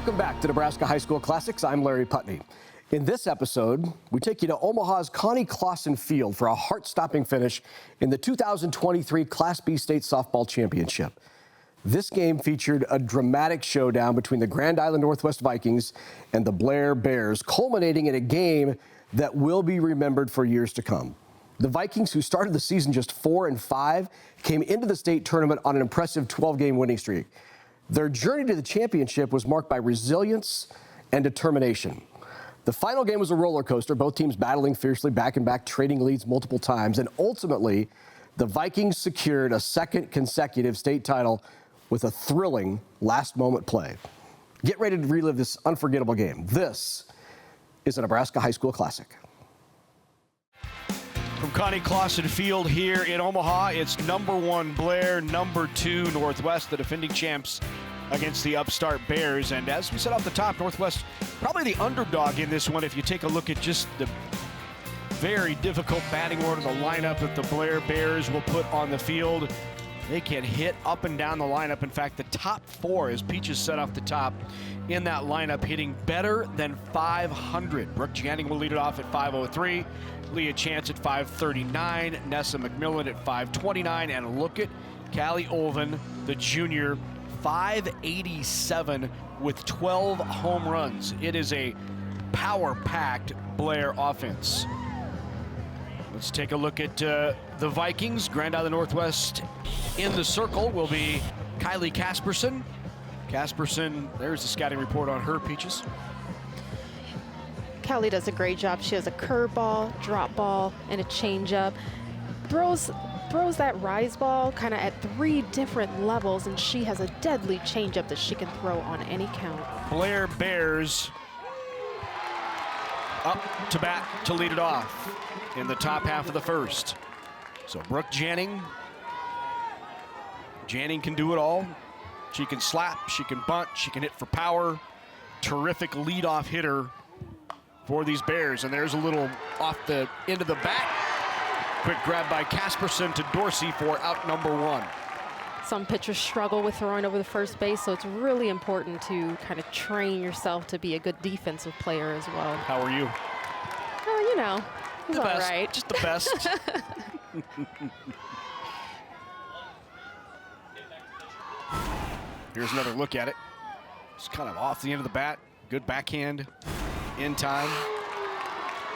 Welcome back to Nebraska High School Classics. I'm Larry Putney. In this episode, we take you to Omaha's Connie Clausen Field for a heart-stopping finish in the 2023 Class B State Softball Championship. This game featured a dramatic showdown between the Grand Island Northwest Vikings and the Blair Bears, culminating in a game that will be remembered for years to come. The Vikings, who started the season just 4-5, came into the state tournament on an impressive 12-game winning streak. Their journey to the championship was marked by resilience and determination. The final game was a roller coaster, both teams battling fiercely back and back, trading leads multiple times, and ultimately, the Vikings secured a second consecutive state title with a thrilling last-moment play. Get ready to relive this unforgettable game. This is a Nebraska High School Classic. From Connie Clausen Field here in Omaha, it's number 1 Blair, number 2 Northwest, the defending champs against the upstart Bears. And as we said off the top, Northwest probably the underdog in this one if you take a look at just the very difficult batting order, the lineup that the Blair Bears will put on the field. They can hit up and down the lineup. In fact, the top 4, as Peaches said off the top, in that lineup hitting better than 500. Brooke Janning will lead it off at 503. Leah Chance at 539. Nessa McMillan at 529. And look at Callie Olven, the junior, 587 with 12 home runs. It is a power-packed Blair offense. Let's take a look at the Vikings. Grand Island Northwest in the circle will be Kylie Casperson. Casperson, there's the scouting report on her, Peaches. Callie does a great job. She has a curveball, drop ball, and a changeup. Throws that rise ball kind of at 3 different levels, and she has a deadly changeup that she can throw on any count. Blair Bears up to bat to lead it off in the top half of the first. So Brooke Janning. Janning can do it all. She can slap, she can bunt, she can hit for power. Terrific leadoff hitter for these Bears. And there's a little off the end of the bat. Quick grab by Casperson to Dorsey for out number 1. Some pitchers struggle with throwing over the first base, so it's really important to kind of train yourself to be a good defensive player as well. How are you? Oh, you know, he's all right. Just the best. Here's another look at it. It's kind of off the end of the bat. Good backhand in time.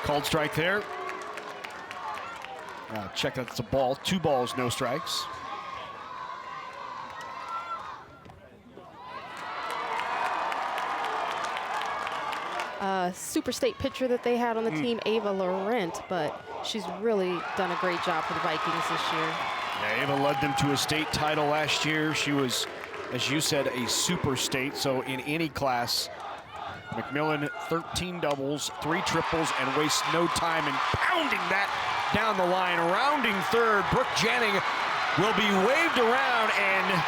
Called strike there. Check that it's a ball. 2 balls, no strikes. Super state pitcher that they had on the team, Ava Laurent, but she's really done a great job for the Vikings this year. Yeah, Ava led them to a state title last year. She was, as you said, a super state, so in any class. McMillan, 13 doubles, 3 triples, and wastes no time in pounding that down the line. Rounding third, Brooke Janning will be waved around, and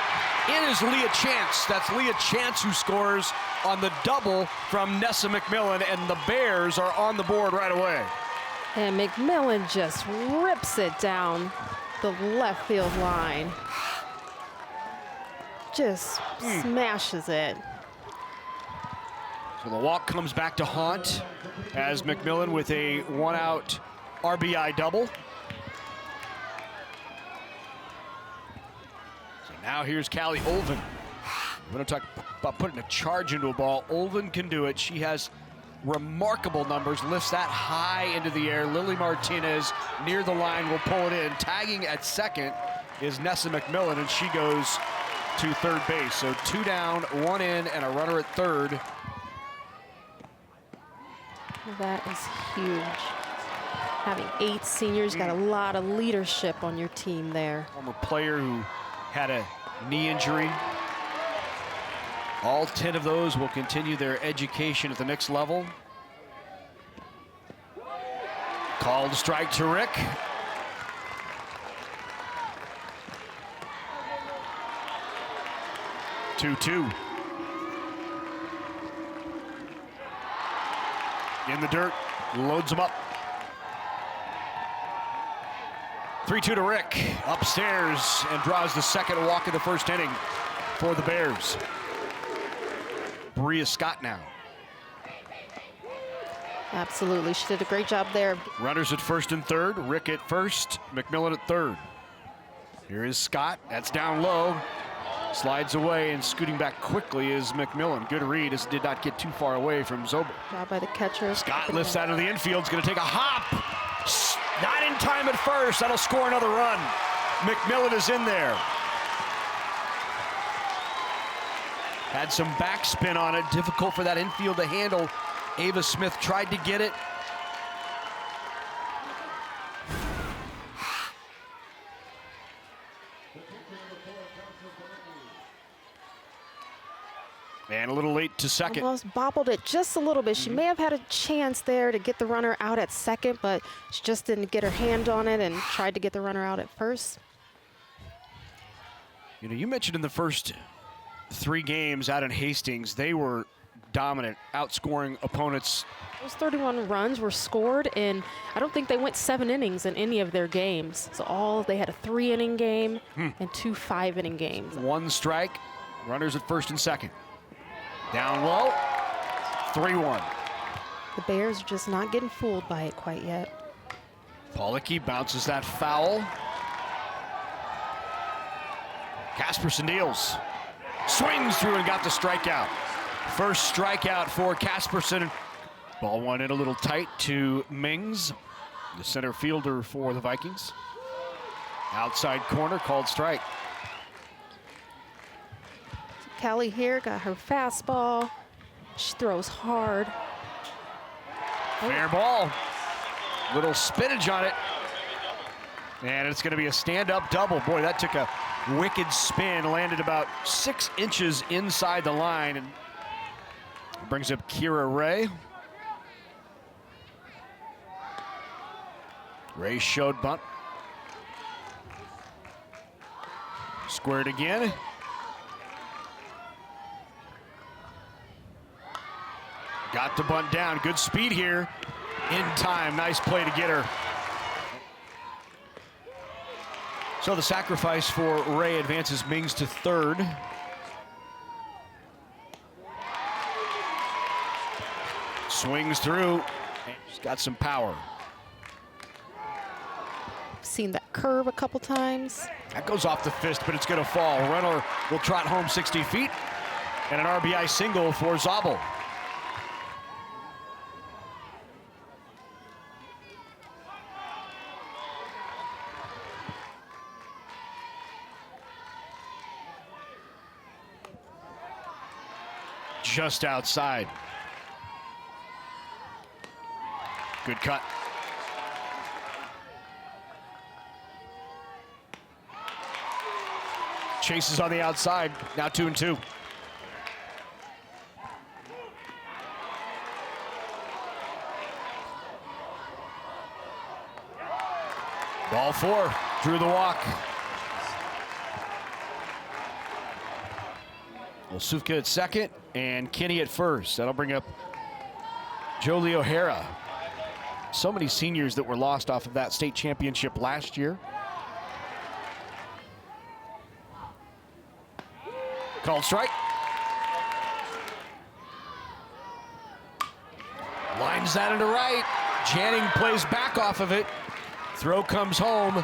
in is Leah Chance. That's Leah Chance who scores on the double from Nessa McMillan, and the Bears are on the board right away. And McMillan just rips it down the left field line. Just smashes it. So the walk comes back to haunt as McMillan with a 1-out RBI double. So now here's Callie Olven. I'm going to talk about putting a charge into a ball. Olven can do it. She has remarkable numbers, lifts that high into the air. Lily Martinez near the line will pull it in. Tagging at second is Nessa McMillan, and she goes to third base. So 2 down, 1 in, and a runner at third. That is huge. Having 8 seniors, got a lot of leadership on your team there. Former player who had a knee injury. All 10 of those will continue their education at the next level. Called strike to Rick. Two-two. In the dirt, loads them up. 3-2 to Rick, upstairs, and draws the second walk of the first inning for the Bears. Maria Scott now. Absolutely. She did a great job there. Runners at first and third. Rick at first. McMillan at third. Here is Scott. That's down low. Slides away and scooting back quickly is McMillan. Good read as did not get too far away from Zobel. Job by the catcher. Scott lifts out of the infield. Is going to take a hop. Not in time at first. That'll score another run. McMillan is in there. Had some backspin on it. Difficult for that infield to handle. Ava Smith tried to get it. And a little late to second. Almost bobbled it just a little bit. She may have had a chance there to get the runner out at second, but she just didn't get her hand on it and tried to get the runner out at first. You know, you mentioned in the first 3 games out in Hastings, they were dominant, outscoring opponents. Those 31 runs were scored, and I don't think they went 7 innings in any of their games. So they had a 3-inning game and 2 5-inning games. 1 strike, runners at first and second. Down low, 3-1. The Bears are just not getting fooled by it quite yet. Pollocky bounces that foul. Casperson deals. Swings through and got the strikeout. First strikeout for Casperson. Ball went in a little tight to Mings, the center fielder for the Vikings. Outside corner, called strike. Callie here got her fastball. She throws hard. Fair ball. Little spinach on it. And it's going to be a stand-up double. Boy, that took a wicked spin. Landed about 6 inches inside the line. And brings up Kira Ray. Ray showed bunt. Squared again. Got the bunt down. Good speed here. In time. Nice play to get her. So the sacrifice for Ray advances Mings to third. Swings through. She's got some power. Seen that curve a couple times. That goes off the fist, but it's going to fall. Runner will trot home 60 feet. And an RBI single for Zobel. Just outside. Good cut. Chases on the outside, now 2-2. Ball 4, drew the walk. Olsufka at second and Kinney at first. That'll bring up Jolie O'Hara. So many seniors that were lost off of that state championship last year. Called strike. Lines that into right. Janning plays back off of it. Throw comes home,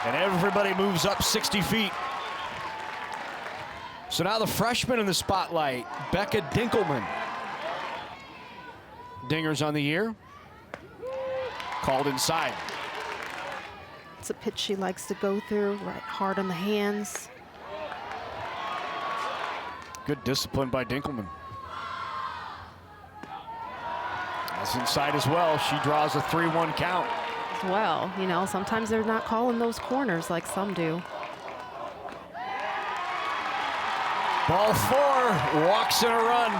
and everybody moves up 60 feet. So now the freshman in the spotlight, Becca Dinkelman. Dingers on the year. Called inside. It's a pitch she likes to go through, right hard on the hands. Good discipline by Dinkelman. That's inside as well. She draws a 3-1 count. As well, you know, sometimes they're not calling those corners like some do. Ball 4, walks in a run,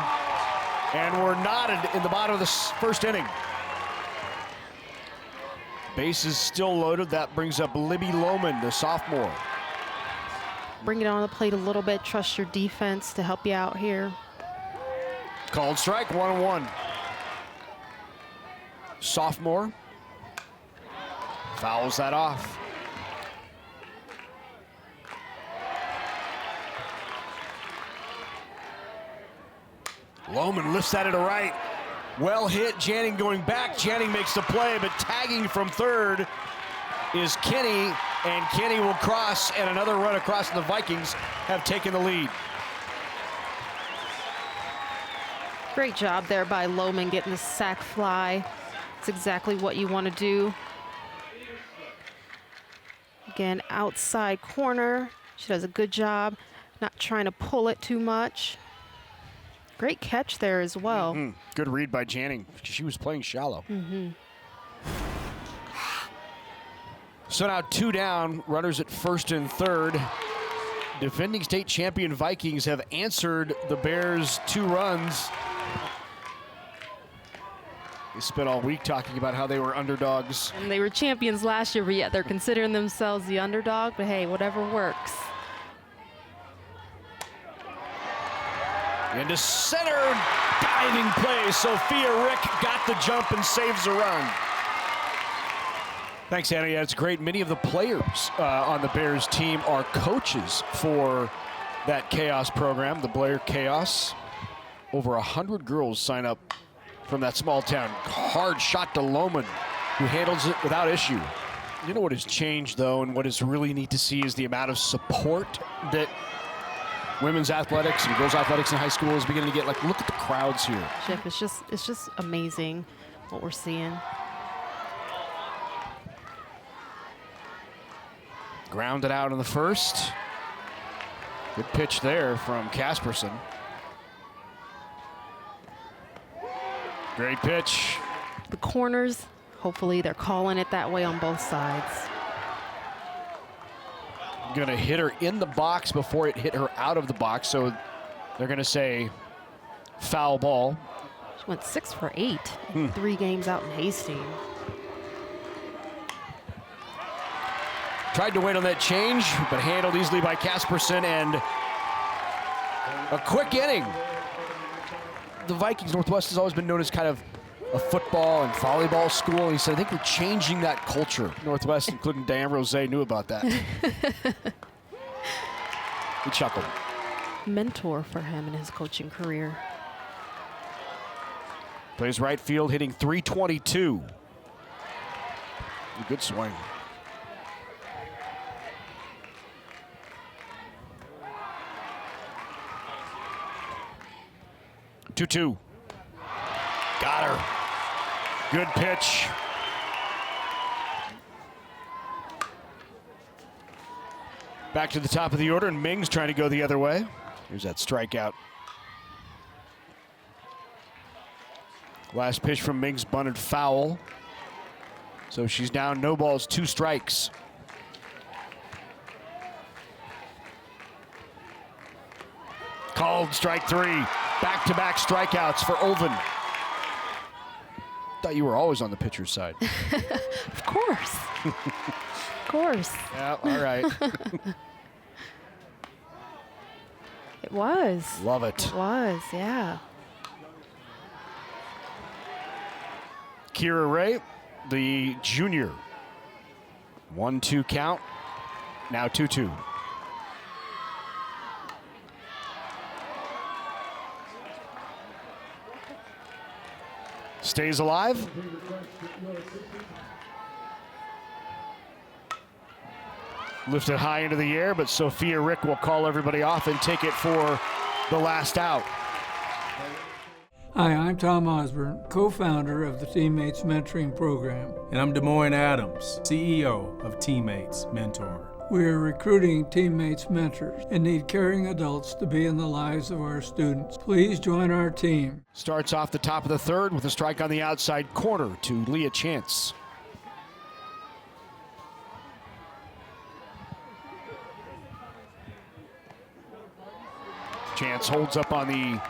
and we're knotted in the bottom of the first inning. Bases still loaded. That brings up Libby Lohman, the sophomore. Bring it on the plate a little bit. Trust your defense to help you out here. Called strike, 1-1. Sophomore fouls that off. Lohman lifts that into right. Well hit, Janning going back. Janning makes the play, but tagging from third is Kenny, and Kenny will cross, and another run across, and the Vikings have taken the lead. Great job there by Lohman getting the sack fly. It's exactly what you want to do. Again, outside corner. She does a good job not trying to pull it too much. Great catch there as well. Good read by Janning. She was playing shallow. So now 2 down, runners at first and third. Defending state champion Vikings have answered the Bears' 2 runs. They spent all week talking about how they were underdogs. And they were champions last year, but yet they're considering themselves the underdog. But hey, whatever works. Into center, diving play. Sophia Rick got the jump and saves the run. Thanks, Anna. Yeah, it's great. Many of the players on the Bears team are coaches for that Chaos program, the Blair Chaos. Over 100 girls sign up from that small town. Hard shot to Lohman, who handles it without issue. You know what has changed, though, and what is really neat to see is the amount of support that women's athletics and girls athletics in high school is beginning to get. Like, look at the crowds here. Jeff, it's just amazing what we're seeing. Grounded out in the first. Good pitch there from Casperson. Great pitch. The corners, hopefully they're calling it that way on both sides. Gonna hit her in the box before it hit her out of the box, so they're gonna say foul ball. She went 6 for 8 in 3 games out in Hastings. Tried to wait on that change, but handled easily by Casperson, and a quick inning. The Vikings Northwest has always been known as kind of a football and volleyball school. And he said, I think we're changing that culture. Northwest, including Diane Rose, knew about that. He chuckled. Mentor for him in his coaching career. Plays right field, hitting .322. A good swing. Two. Got her. Good pitch. Back to the top of the order, and Mings trying to go the other way. Here's that strikeout. Last pitch from Mings bunted foul. So she's down, no balls, 2 strikes. Called strike 3. Back-to-back strikeouts for Olven. Thought you were always on the pitcher's side. Of course. Of course. Yeah, all right. It was. Love it. It was, yeah. Kira Ray, the junior. 1-2 count. Now 2-2. Stays alive. Lifted high into the air, but Sophia Rick will call everybody off and take it for the last out. Hi, I'm Tom Osborne, co-founder of the Teammates Mentoring Program. And I'm Des Moines Adams, CEO of Teammates Mentor. We are recruiting Teammates mentors and need caring adults to be in the lives of our students. Please join our team. Starts off the top of the third with a strike on the outside corner to Leah Chance. Chance holds up on the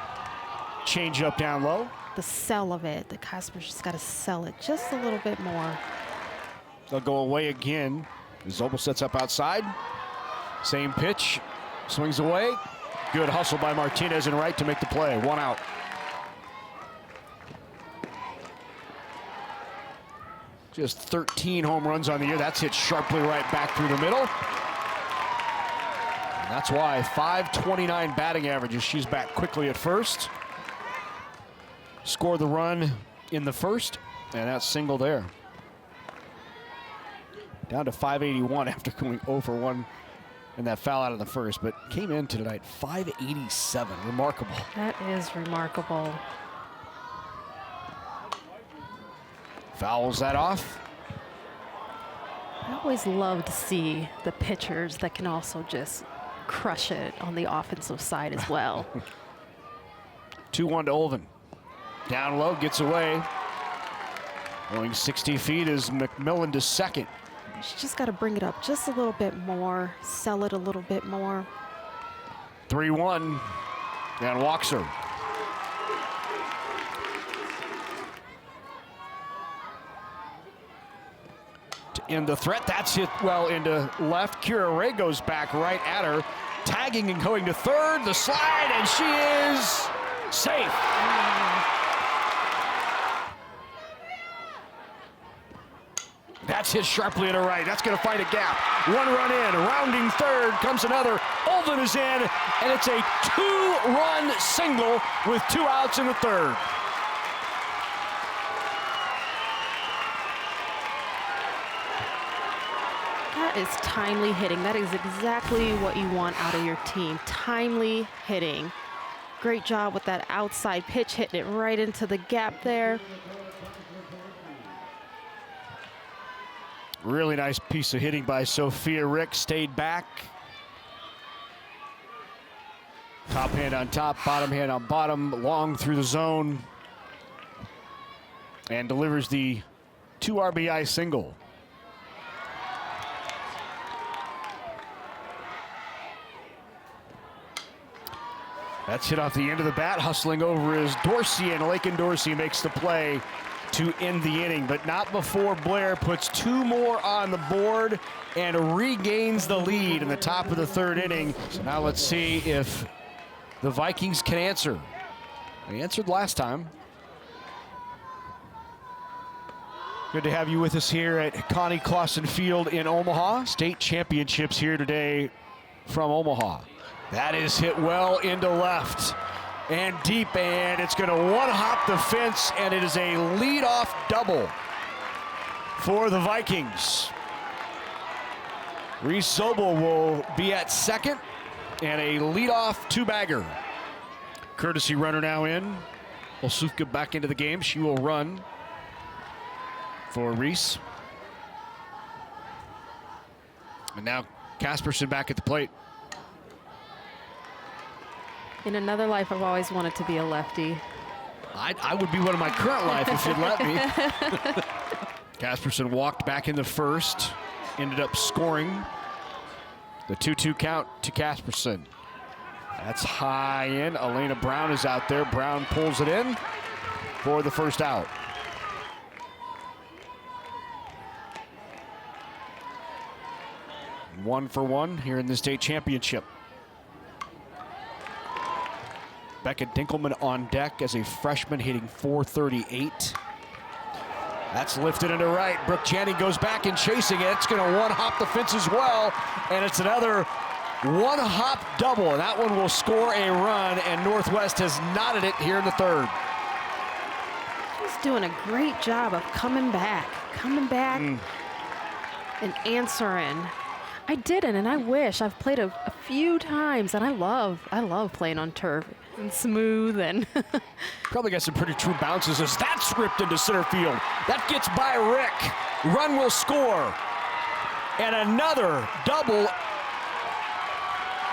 changeup down low. The sell of it. The Casper's just got to sell it just a little bit more. They'll go away again. Zobel sets up outside. Same pitch. Swings away. Good hustle by Martinez in right to make the play. 1 out. Just 13 home runs on the year. That's hit sharply right back through the middle. And that's why .529 batting averages. She's back quickly at first. score the run in the first, and that's single there. Down to 581 after going over 1 and that foul out of the first, but came in tonight 587. Remarkable. That is remarkable. Fouls that off. I always love to see the pitchers that can also just crush it on the offensive side as well. 2-1 to Olvin. Down low, gets away. Going 60 feet is McMillan to second. She's just got to bring it up just a little bit more, sell it a little bit more. 3-1, and walks her. To end the threat, that's hit well into left. Kira Ray goes back right at her, tagging and going to third. The slide, and she is safe. That's hit sharply to right. That's going to find a gap. One run in, rounding third, comes another. Olvin is in, and it's a 2-run single with 2 outs in the third. That is timely hitting. That is exactly what you want out of your team. Timely hitting. Great job with that outside pitch, hitting it right into the gap there. Really nice piece of hitting by Sophia Rick. Stayed back. Top hand on top, bottom hand on bottom, long through the zone. And delivers the 2 RBI single. That's hit off the end of the bat. Hustling over is Dorsey, and Lakin Dorsey makes the play to end the inning, but not before Blair puts 2 more on the board and regains the lead in the top of the third inning. So now let's see if the Vikings can answer. They answered last time. Good to have you with us here at Connie Clausen Field in Omaha. State championships here today from Omaha. That is hit well into left and deep, and it's going to one-hop the fence, and it is a leadoff double for the Vikings. Reese Sobel will be at second, and a leadoff 2-bagger. Courtesy runner now in. Olsufka back into the game. She will run for Reese. And now Casperson back at the plate. In another life, I've always wanted to be a lefty. I would be one of my current life if you'd let me. Casperson walked back in the first, ended up scoring the 2-2 count to Casperson. That's high in. Elena Brown is out there. Brown pulls it in for the first out. One for one here in the state championship. Becca Dinkelman on deck as a freshman, hitting .438. That's lifted into right. Brooke Channing goes back and chasing it. It's going to one-hop the fence as well, and it's another one-hop double, and that one will score a run, and Northwest has knotted it here in the third. He's doing a great job of coming back and answering. I didn't, and I wish. I've played a few times, and I love playing on turf and smooth and. Probably got some pretty true bounces as that's ripped into center field. That gets by Rick. Run will score. And another double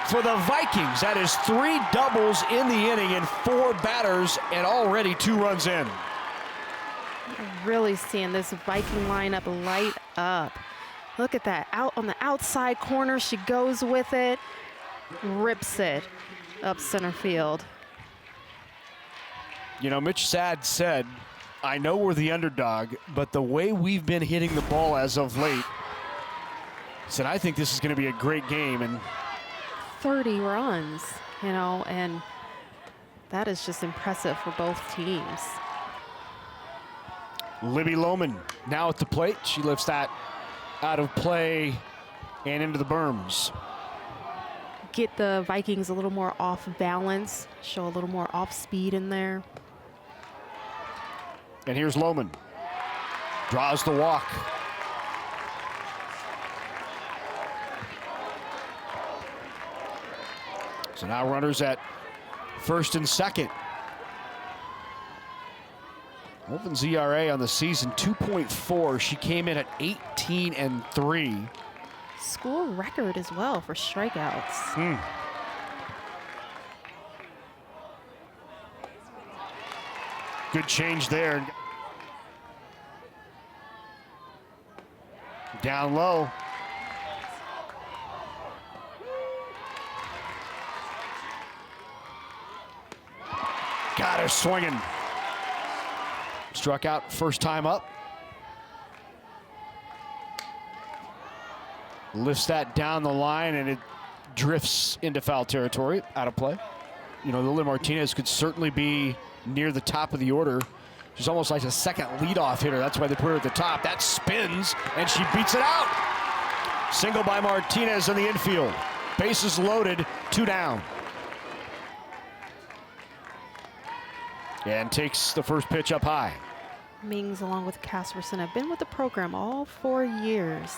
for the Vikings. That is 3 doubles in the inning and 4 batters, and already 2 runs in. Really seeing this Viking lineup light up. Look at that. Out on the outside corner, she goes with it, rips it up center field. You know, Mitch Sad said, I know we're the underdog, but the way we've been hitting the ball as of late, said, I think this is going to be a great game. And 30 runs, you know, and that is just impressive for both teams. Libby Lohman now at the plate. She lifts that out of play and into the berms. Get the Vikings a little more off balance, show a little more off speed in there. And here's Lohman. Draws the walk. So now runners at first and second. Holman's ERA on the season 2.4. She came in at 18-3. School record as well for strikeouts. Good change there. Down low. Got her swinging. Struck out first time up. Lifts that down the line and it drifts into foul territory, out of play. You know, Lily Martinez could certainly be near the top of the order. She's almost like a second leadoff hitter. That's why they put her at the top. That spins and she beats it out. Single by Martinez in the infield. Bases loaded, 2 down. And takes the first pitch up high. Mings, along with Casperson, have been with the program all 4 years.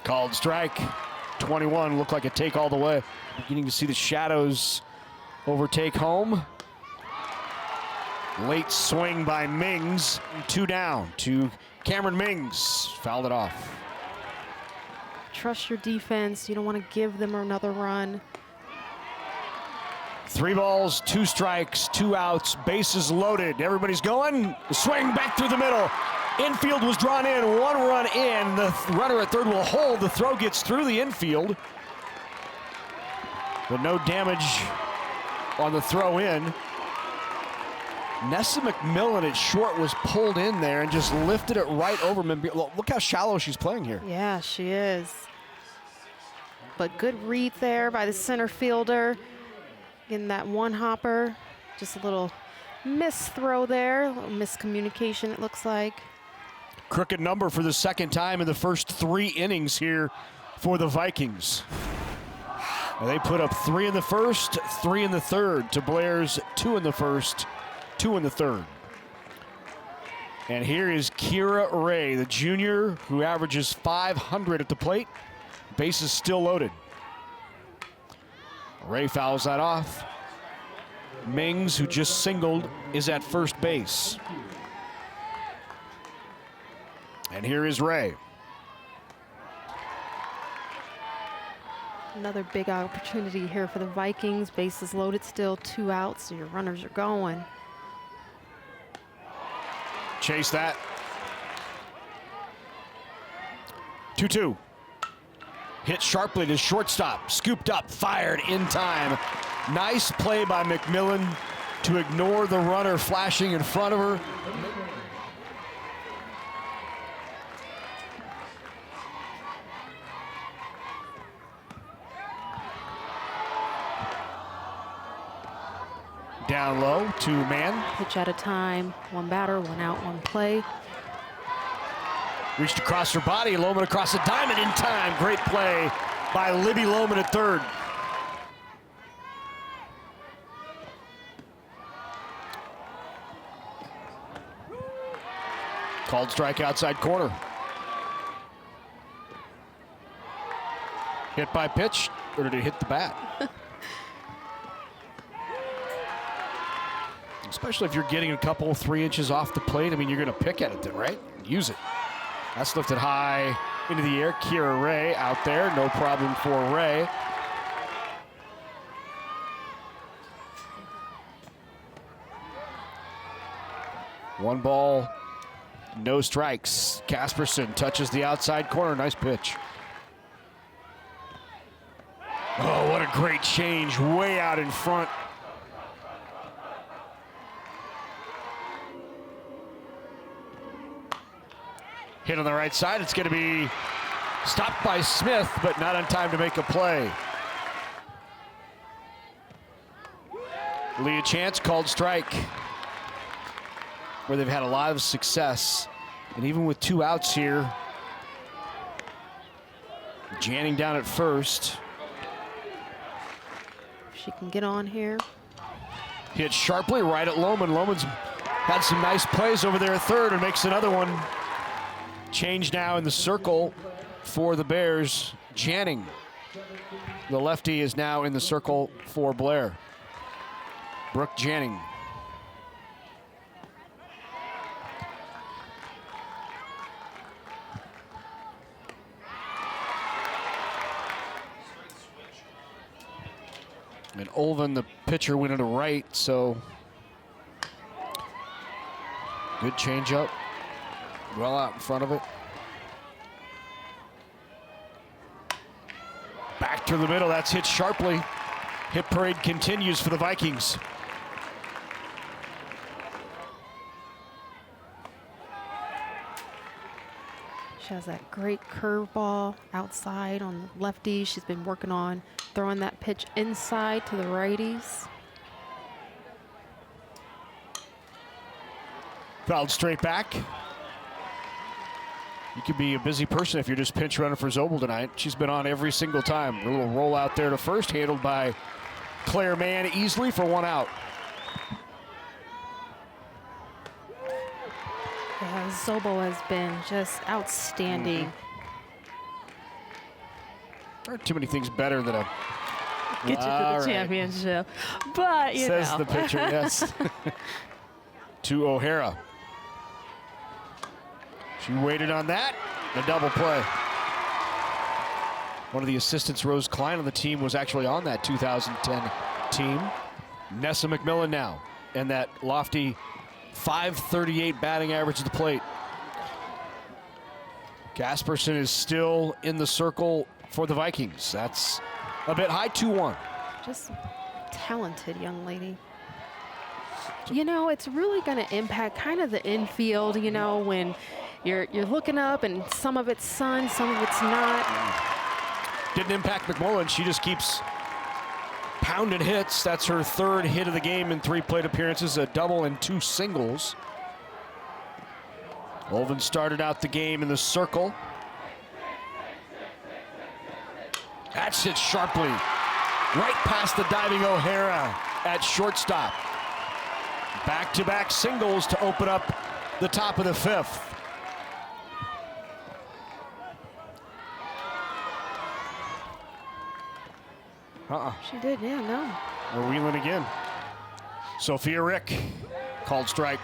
Called strike. 21 looked like a take all the way. Beginning to see the shadows overtake home. Late swing by Mings. 2 down to Cameron Mings. Fouled it off. Trust your defense. You don't want to give them another run. 3 balls, 2 strikes, 2 outs, bases loaded. Everybody's going. The swing back through the middle. Infield was drawn in, 1 run in. The runner at third will hold. The throw gets through the infield. But no damage on the throw in. Nessa McMillan at short was pulled in there and just lifted it right over McMillan. Look how shallow she's playing here. Yeah, she is. But good read there by the center fielder. Getting that one hopper. Just a little miss throw there. A little miscommunication, it looks like. Crooked number for the second time in the first 3 innings here for the Vikings. And they put up 3 in the first, 3 in the third to Blair's 2 in the first, 2 in the third. And here is Kira Ray, the junior who averages 500 at the plate. Bases still loaded. Ray fouls that off. Mings, who just singled, is at first base. And here is Ray. Another big opportunity here for the Vikings. Bases loaded still, 2 outs, so your runners are going. Chase that. 2-2. Hit sharply to shortstop. Scooped up, fired in time. Nice play by McMillan to ignore the runner flashing in front of her. Down low, 2 man. Pitch at a time, 1 batter, 1 out, 1 play. Reached across her body, Lohman across the diamond in time. Great play by Libby Lohman at third. Called strike outside corner. Hit by pitch, or did it hit the bat? Especially if you're getting a couple, 3 inches off the plate. I mean, you're going to pick at it then, right? Use it. That's lifted high into the air. Kira Ray out there. No problem for Ray. One ball, no strikes. Casperson touches the outside corner. Nice pitch. Oh, what a great change. Way out in front. Hit on the right side. It's going to be stopped by Smith, but not in time to make a play. Leah Chance called strike, where they've had a lot of success. And even with 2 outs here, Janning down at first. If she can get on here. Hit sharply right at Lohman. Lohman's had some nice plays over there at third and makes another one. Change now in the circle for the Bears. Janning, the lefty, is now in the circle for Blair. Brooke Janning. And Olvin, the pitcher, went into right, so good changeup. Well out in front of it. Back to the middle, that's hit sharply. Hit parade continues for the Vikings. She has that great curveball outside on the lefty. She's been working on throwing that pitch inside to the righties. Fouled straight back. You could be a busy person if you're just pinch running for Zobel tonight. She's been on every single time. A little roll out there to first, handled by Claire Mann easily for one out. Yeah, Zobel has been just outstanding. There aren't too many things better than a Get you to the All right. championship. But, you says know. the pitcher, yes. To O'Hara. She waited on that. The double play. One of the assistants, Rose Klein, on the team was actually on that 2010 team. Nessa McMillan now, and that lofty .538 batting average at the plate. Gasperson is still in the circle for the Vikings. That's a bit high, 2-1. Just talented young lady. You know, it's really going to impact kind of the infield, you know, when you're looking up and some of it's sun, some of it's not. Didn't impact McMullen. She just keeps pounding hits. That's her third hit of the game in 3 plate appearances, a double and 2 singles. Olvin started out the game in the circle. That's hit sharply, right past the diving O'Hara at shortstop. Back-to-back singles to open up the top of the 5th. She did, yeah, no. We're wheeling again. Sophia Rick called strike.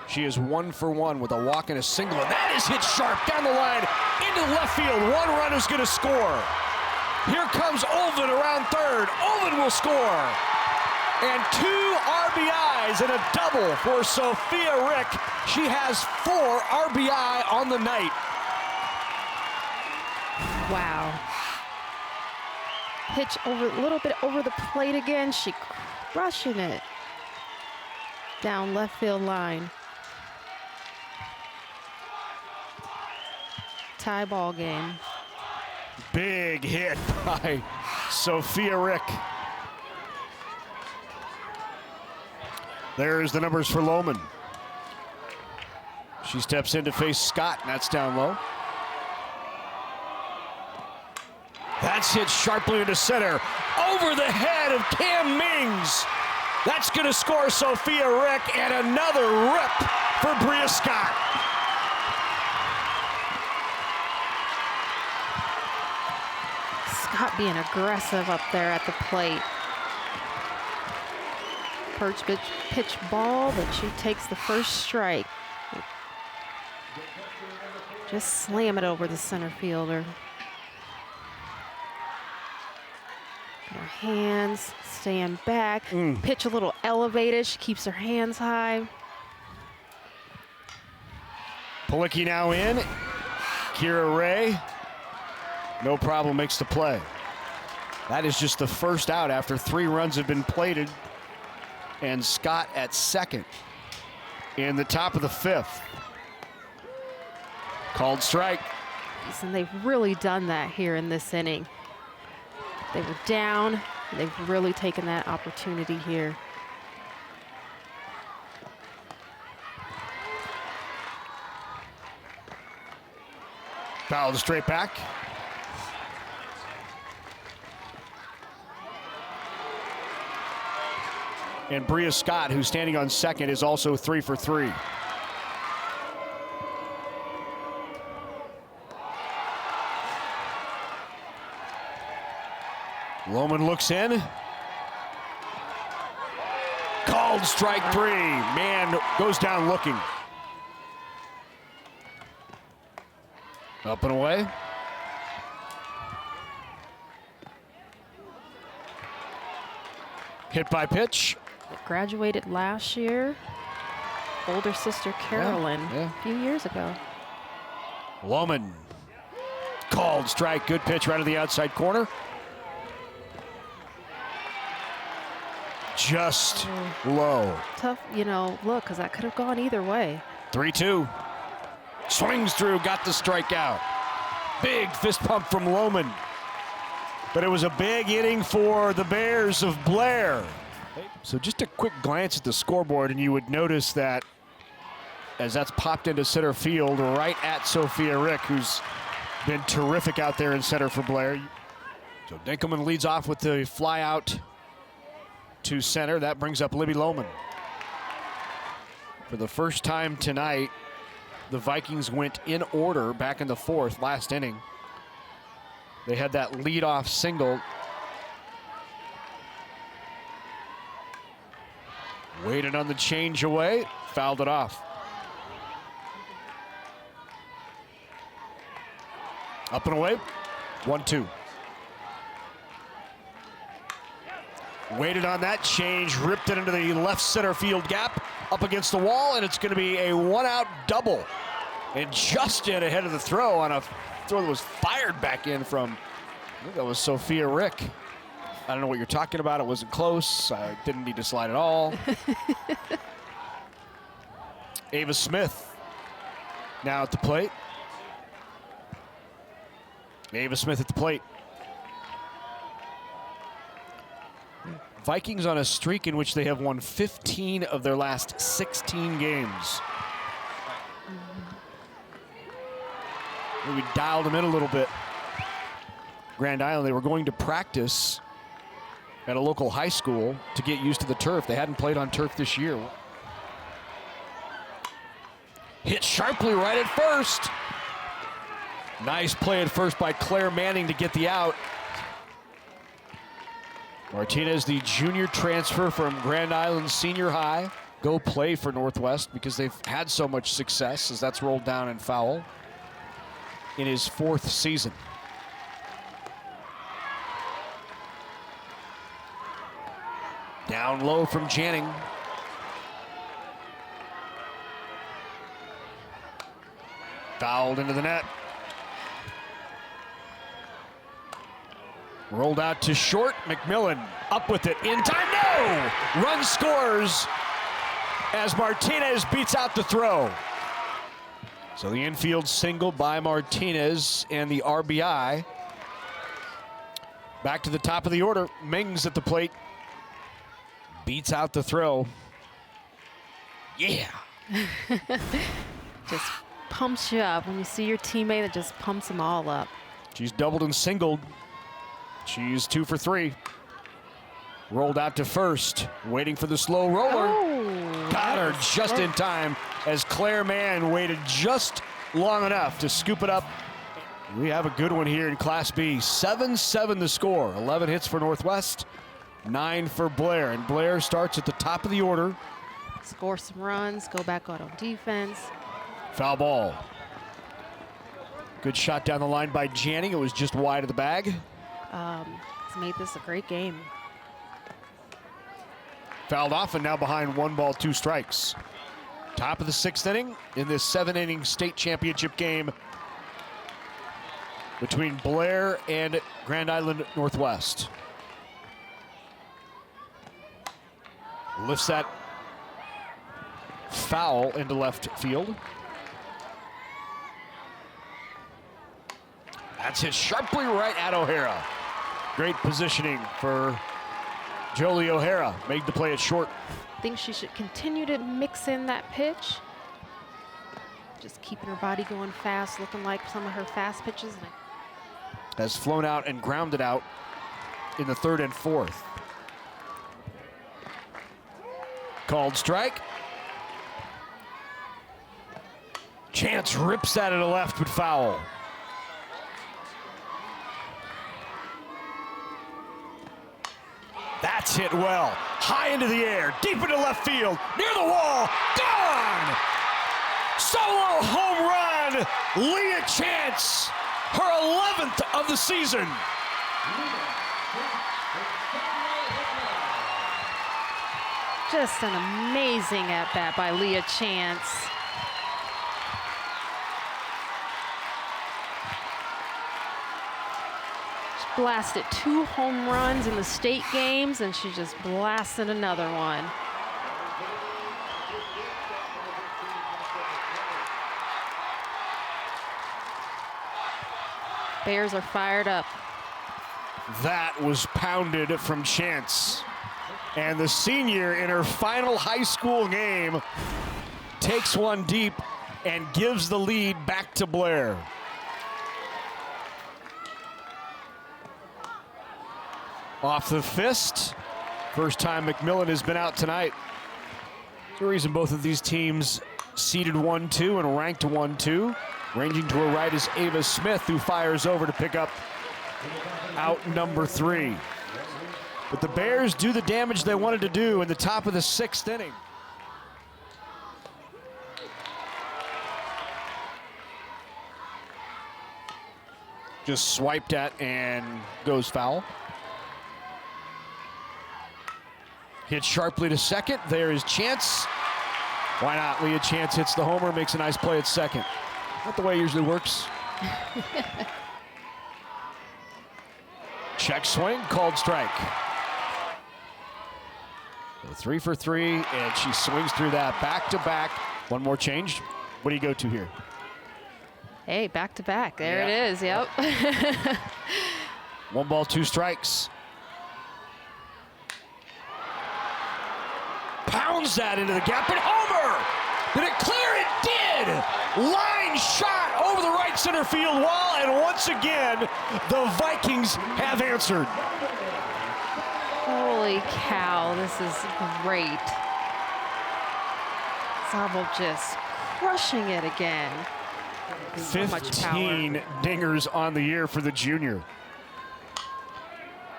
She is 1 for 1 with a walk and a single, and that is hit sharp down the line into left field. 1 run is going to score. Here comes Olvin around third. Olvin will score. And 2 RBIs and a double for Sophia Rick. She has 4 RBI on the night. Wow. Pitch over a little bit over the plate again. She crushing it down left field line. Tie ball game. Big hit by Sophia Rick. There's the numbers for Lohman. She steps in to face Scott, and that's down low. That's hit sharply into center, over the head of Cam Mings. That's going to score Sophia Rick, and another rip for Bria Scott. Scott being aggressive up there at the plate. Perch pitch ball, but she takes the first strike. Just slam it over the center fielder. Her hands, stand back, pitch a little elevated. She keeps her hands high. Palicki now in. Kira Ray, no problem, makes the play. That is just the first out after 3 runs have been plated. And Scott at second in the top of the 5th. Called strike. And they've really done that here in this inning. They were down. They've really taken that opportunity here. Fouled straight back. And Bria Scott, who's standing on second, is also 3 for 3. Lohman looks in. Called strike 3. Man goes down looking. Up and away. Hit by pitch. Graduated last year. Older sister Carolyn yeah. a few years ago. Lohman. Called strike. Good pitch right to the outside corner. Just low. Tough, look, because that could have gone either way. 3-2. Swings through, got the strikeout. Big fist pump from Lohman. But it was a big inning for the Bears of Blair. So just a quick glance at the scoreboard, and you would notice that as that's popped into center field, right at Sophia Rick, who's been terrific out there in center for Blair. So Dinkelman leads off with the fly out to center. That brings up Libby Lohman. For the first time tonight, the Vikings went in order back in the fourth, last inning. They had that leadoff single. Waited on the change away, fouled it off. Up and away, 1-2. Waited on that change, ripped it into the left center field gap, up against the wall, and it's going to be a one-out double. And just in ahead of the throw on a throw that was fired back in from, I think that was Sophia Rick. I don't know what you're talking about. It wasn't close. I didn't need to slide at all. Ava Smith now at the plate. Ava Smith at the plate. Vikings on a streak in which they have won 15 of their last 16 games. Maybe dialed them in a little bit. Grand Island, they were going to practice at a local high school to get used to the turf. They hadn't played on turf this year. Hit sharply right at first. Nice play at first by Claire Manning to get the out. Martinez, the junior transfer from Grand Island Senior High, go play for Northwest because they've had so much success as that's rolled down and foul in his fourth season. Down low from Janning. Fouled into the net. Rolled out to short. McMillan up with it in time. No! Run scores as Martinez beats out the throw. So the infield single by Martinez and the RBI. Back to the top of the order. Mings at the plate. Beats out the throw. Yeah. Just pumps you up when you see your teammate that just pumps them all up. She's doubled and singled. She's 2 for 3. Rolled out to first, waiting for the slow roller. Oh, Got her just in time as Claire Mann waited just long enough to scoop it up. We have a good one here in Class B. 7-7 the score. 11 hits for Northwest, 9 for Blair. And Blair starts at the top of the order. Score some runs, go back out on defense. Foul ball. Good shot down the line by Janning. It was just wide of the bag. It's made this a great game. Fouled off and now behind 1 ball, 2 strikes. Top of the 6th inning in this 7-inning state championship game between Blair and Grand Island Northwest. Lifts that foul into left field. That's hit sharply right at O'Hara. Great positioning for Jolie O'Hara. Made the play at short. I think she should continue to mix in that pitch. Just keeping her body going fast, looking like some of her fast pitches. Has flown out and grounded out in the 3rd and 4th. Called strike. Chance rips that to the left, but foul. That's hit well. High into the air, deep into left field, near the wall, gone! Solo home run, Leah Chance, her 11th of the season. Just an amazing at-bat by Leah Chance. She blasted 2 home runs in the state games, and she just blasted another one. Bears are fired up. That was pounded from Chance. And the senior in her final high school game takes one deep and gives the lead back to Blair. Off the fist. First time McMillan has been out tonight. There's a reason both of these teams seeded 1-2 and ranked 1-2. Ranging to her right is Ava Smith, who fires over to pick up out number 3. But the Bears do the damage they wanted to do in the top of the 6th inning. Just swiped at and goes foul. Hit sharply to second. There is Chance. Why not? Leah Chance hits the homer, makes a nice play at second. Not the way it usually works. Check swing, called strike. So 3 for 3, and she swings through that back to back. One more change. What do you go to here? Hey, back to back. There Yeah. it is. Yep. 1 ball, 2 strikes. Pounds that into the gap, and homer! Did it clear? It did! Line shot over the right center field wall, and once again, the Vikings have answered. Holy cow, this is great. Zabel just crushing it again. So much power. 15 dingers on the year for the junior.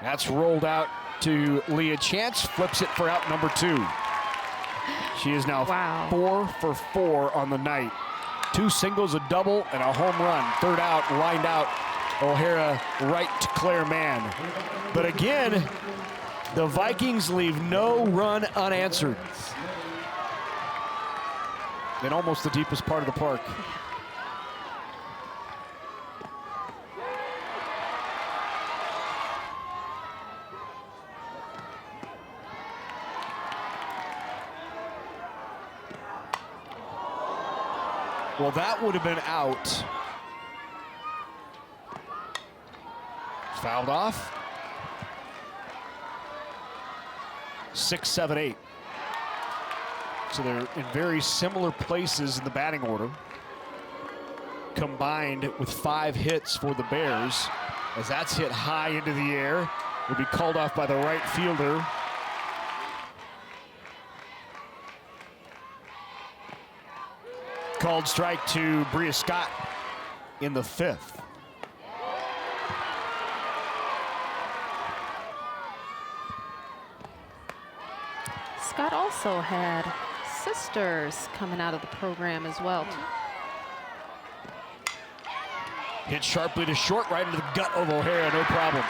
That's rolled out to Leah Chance, flips it for out number 2. She is now Wow. 4 for 4 on the night. 2 singles, a double, and a home run. Third out, lined out, O'Hara right to Claire Mann. But again, the Vikings leave no run unanswered. In almost the deepest part of the park. Well, that would have been out. Fouled off. 6, 7, 8. So they're in very similar places in the batting order. Combined with 5 hits for the Bears. As that's hit high into the air. Will be called off by the right fielder. Called strike to Bria Scott in the 5th. Scott also had sisters coming out of the program as well. Hit sharply to short, right into the gut of O'Hara, no problem.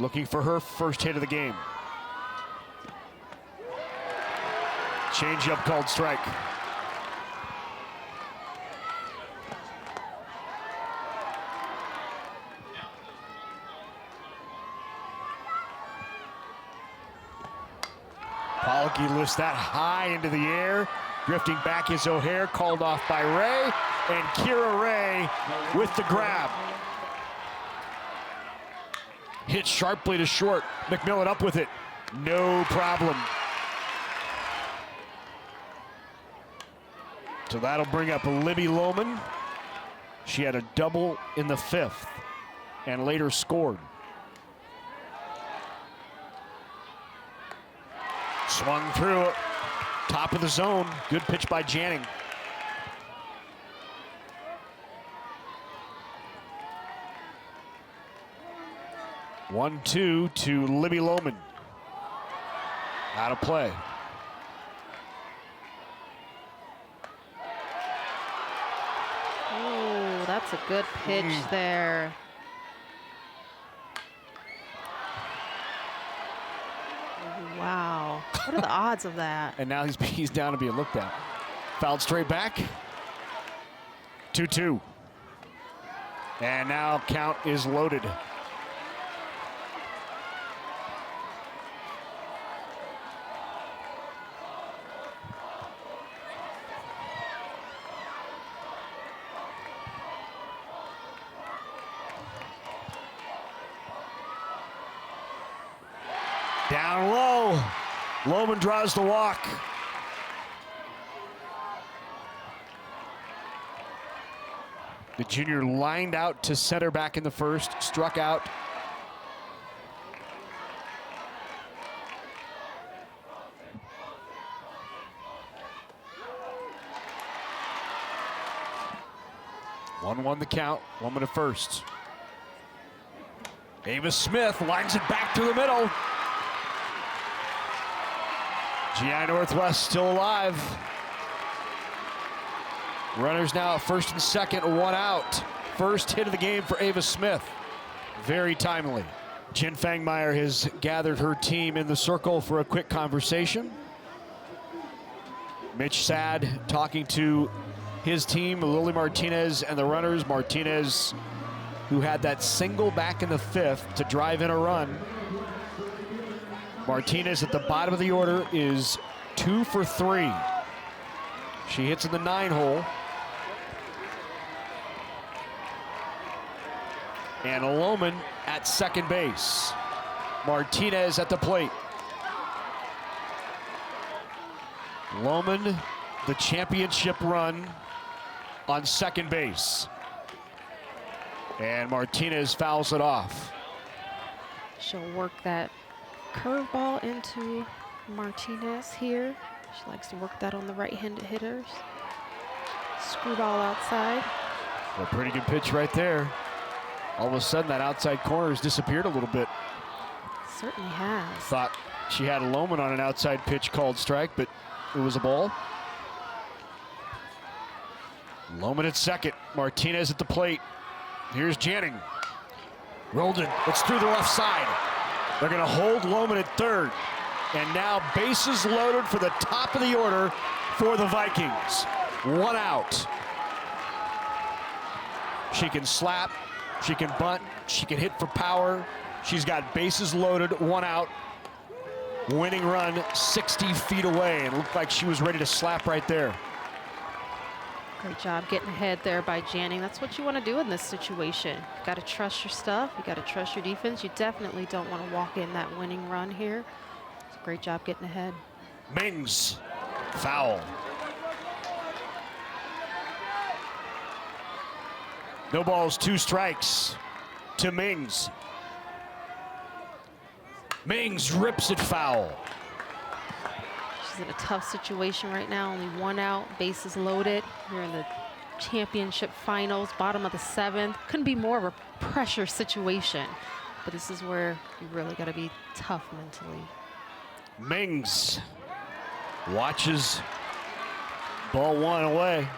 Looking for her first hit of the game. Change-up called strike. Pollocky lifts that high into the air. Drifting back is O'Hare, called off by Ray. And Kira Ray with the grab. Hit sharply to short. McMillan up with it. No problem. So that'll bring up Libby Lohman. She had a double in the 5th and later scored. Swung through, top of the zone. Good pitch by Janning. One-two to Libby Lohman. Out of play. Oh, that's a good pitch there. Wow. What are the odds of that? And now he's down to be looked at. Fouled straight back. 2-2. And now count is loaded. Down low. Lohman draws the walk. The junior lined out to center back in the first, struck out. One the count, 1 minute first. Ava Smith lines it back to the middle. GI Northwest still alive. Runners now at first and second, 1 out. First hit of the game for Ava Smith. Very timely. Jen Fangmeyer has gathered her team in the circle for a quick conversation. Mitch Sad talking to his team, Lily Martinez and the runners. Martinez, who had that single back in the 5th to drive in a run. Martinez at the bottom of the order is 2 for 3. She hits in the 9 hole. And Lohman at second base. Martinez at the plate. Lohman, the championship run on second base. And Martinez fouls it off. She'll work that curveball into Martinez here. She likes to work that on the right-handed hitters. Screwball outside. A pretty good pitch right there. All of a sudden, that outside corner has disappeared a little bit. Certainly has. Thought she had Lohman on an outside pitch called strike, but it was a ball. Lohman at second. Martinez at the plate. Here's Janning. Rolled it. It's through the left side. They're going to hold Lohman at third. And now bases loaded for the top of the order for the Vikings. 1 out. She can slap. She can bunt. She can hit for power. She's got bases loaded. 1 out. Winning run 60 feet away. And it looked like she was ready to slap right there. Great job getting ahead there by Janning. That's what you want to do in this situation. You got to trust your stuff. You got to trust your defense. You definitely don't want to walk in that winning run here. It's a great job getting ahead. Mings, foul. No balls, 2 strikes to Mings. Mings rips it foul. She's in a tough situation right now. Only 1 out, bases loaded. You're in the championship finals, bottom of the 7th. Couldn't be more of a pressure situation. But this is where you really got to be tough mentally. Mings watches ball 1 away.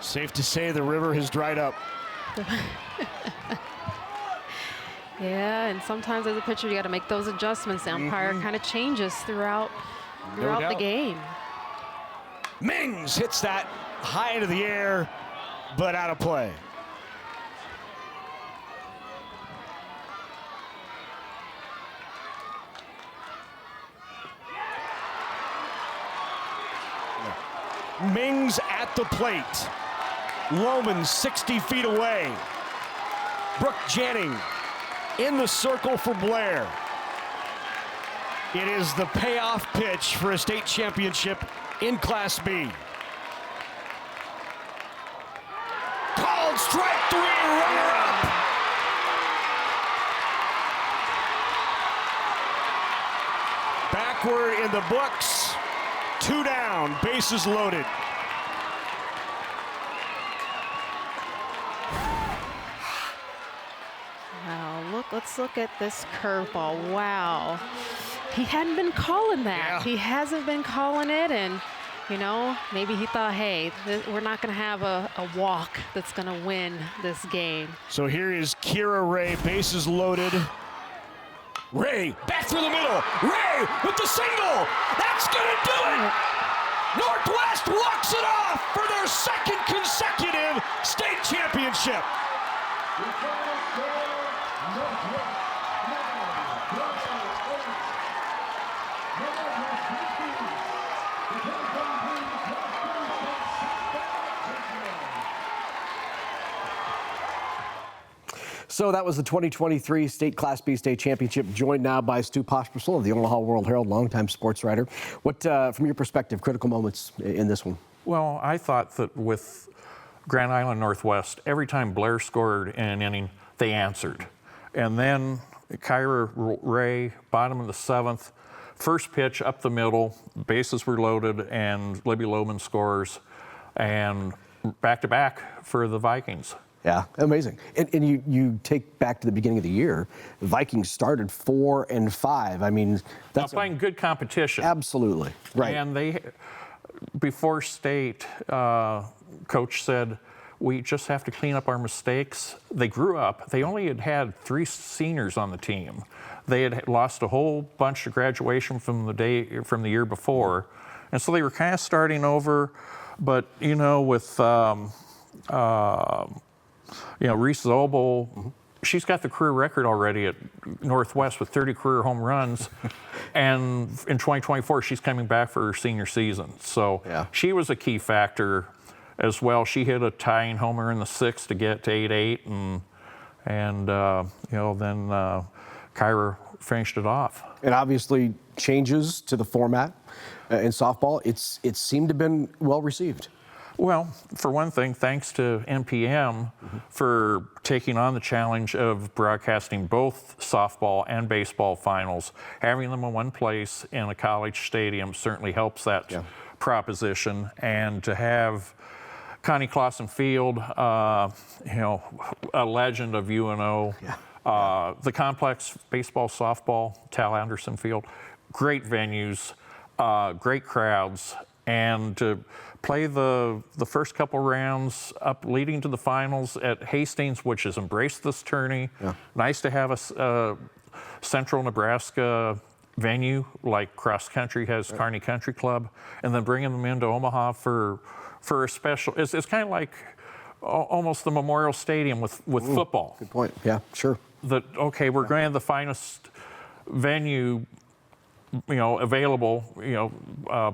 Safe to say the river has dried up. Yeah, and sometimes as a pitcher, you got to make those adjustments. The umpire kind of changes throughout the game. Mings hits that high into the air, but out of play. Mings at the plate. Lohman 60 feet away. Brooke Janning in the circle for Blair. It is the payoff pitch for a state championship in Class B. called strike 3, runner up. Backward in the books. 2 down, bases loaded. Wow, let's look at this curveball. Wow. He hadn't been calling that. Yeah. He hasn't been calling it, and you know, maybe he thought, hey, we're not going to have a walk that's going to win this game. So here is Kira Ray, bases loaded. Ray, back through the middle. Ray with the single. That's going to do it. Northwest walks it off for their second consecutive state championship. So that was the 2023 State Class B State Championship, joined now by Stu Pospisil of the Omaha World Herald, longtime sports writer. What, from your perspective, critical moments in this one? Well, I thought that with Grand Island Northwest, every time Blair scored in an inning, they answered. And then Kyra Ray, bottom of the 7th, first pitch up the middle, bases were loaded, and Libby Lohman scores, and back-to-back for the Vikings. Yeah, amazing. And you take back to the beginning of the year, the Vikings started 4-5. I mean, that's playing good competition. Absolutely, right. And they, before state, coach said, we just have to clean up our mistakes. They grew up. They only had 3 seniors on the team. They had lost a whole bunch of graduation from the year before, and so they were kind of starting over. But you know, with Reese Zobel, she's got the career record already at Northwest with 30 career home runs. And in 2024, she's coming back for her senior season. So she was a key factor as well. She hit a tying homer in the 6th to get to 8-8. And then Kyra finished it off. And obviously changes to the format in softball. It seemed to have been well received. Well, for one thing, thanks to NPM for taking on the challenge of broadcasting both softball and baseball finals. Having them in one place in a college stadium certainly helps that proposition. And to have Connie Clausen Field, a legend of UNO, the complex baseball, softball, Tal Anderson Field, great venues, great crowds, and to play the first couple rounds up leading to the finals at Hastings, which has embraced this tourney. Nice to have a central Nebraska venue like Cross Country has Kearney Country Club, and then bringing them into Omaha for a special. It's kind of like almost the Memorial Stadium with football. Good point. Yeah, sure. That we're going to have the finest venue available.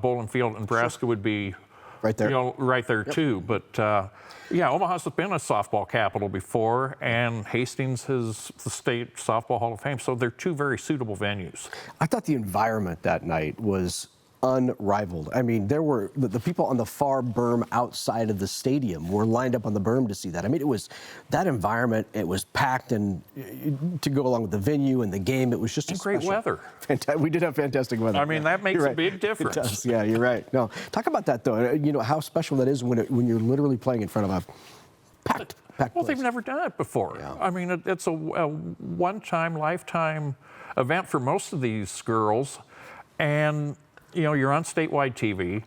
Bowling Field, Nebraska would be right there. Right there too. But Omaha's been a softball capital before, and Hastings is the State Softball Hall of Fame. So they're 2 very suitable venues. I thought the environment that night was unrivaled. I mean, there were the people on the far berm outside of the stadium were lined up on the berm to see that. I mean, it was that environment. It was packed, and to go along with the venue and the game, it was just great weather. We did have fantastic weather. I mean, that makes a big difference. It does. Yeah, you're right. No, talk about that though. You know how special that is when you're literally playing in front of a packed well, place. They've never done it before. Yeah. I mean, it's a one-time, lifetime event for most of these girls, and you're on statewide TV,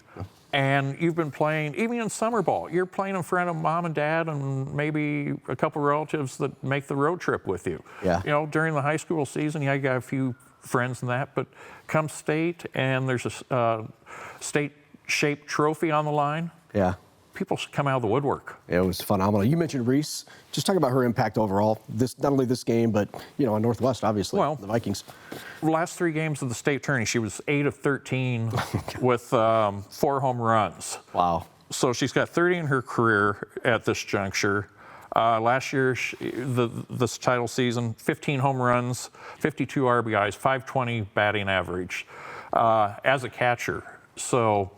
and you've been playing, even in summer ball, you're playing in front of mom and dad and maybe a couple relatives that make the road trip with you. Yeah. During the high school season, you got a few friends in that, but come state and there's a state-shaped trophy on the line. Yeah. People come out of the woodwork. It was phenomenal. You mentioned Reese. Just talk about her impact overall. Not only this game, but on Northwest, obviously, the Vikings. The last 3 games of the state tourney, she was 8 of 13 with 4 home runs. Wow. So she's got 30 in her career at this juncture. Last year, this title season, 15 home runs, 52 RBIs, 520 batting average as a catcher. So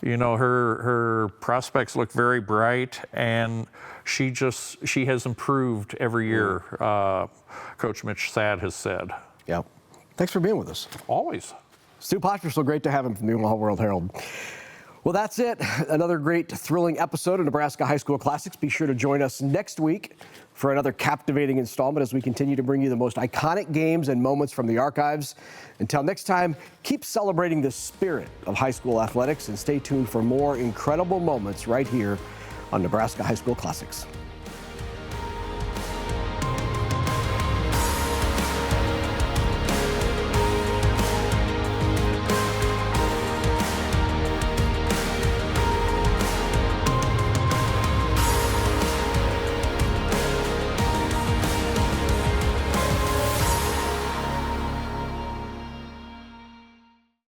You know, her prospects look very bright, and she has improved every year, Coach Mitch Sad has said. Yeah. Thanks for being with us. Always. Stu Potter, so great to have him from the Omaha World Herald. Well, that's it. Another great, thrilling episode of Nebraska High School Classics. Be sure to join us next week for another captivating installment as we continue to bring you the most iconic games and moments from the archives. Until next time, keep celebrating the spirit of high school athletics and stay tuned for more incredible moments right here on Nebraska High School Classics.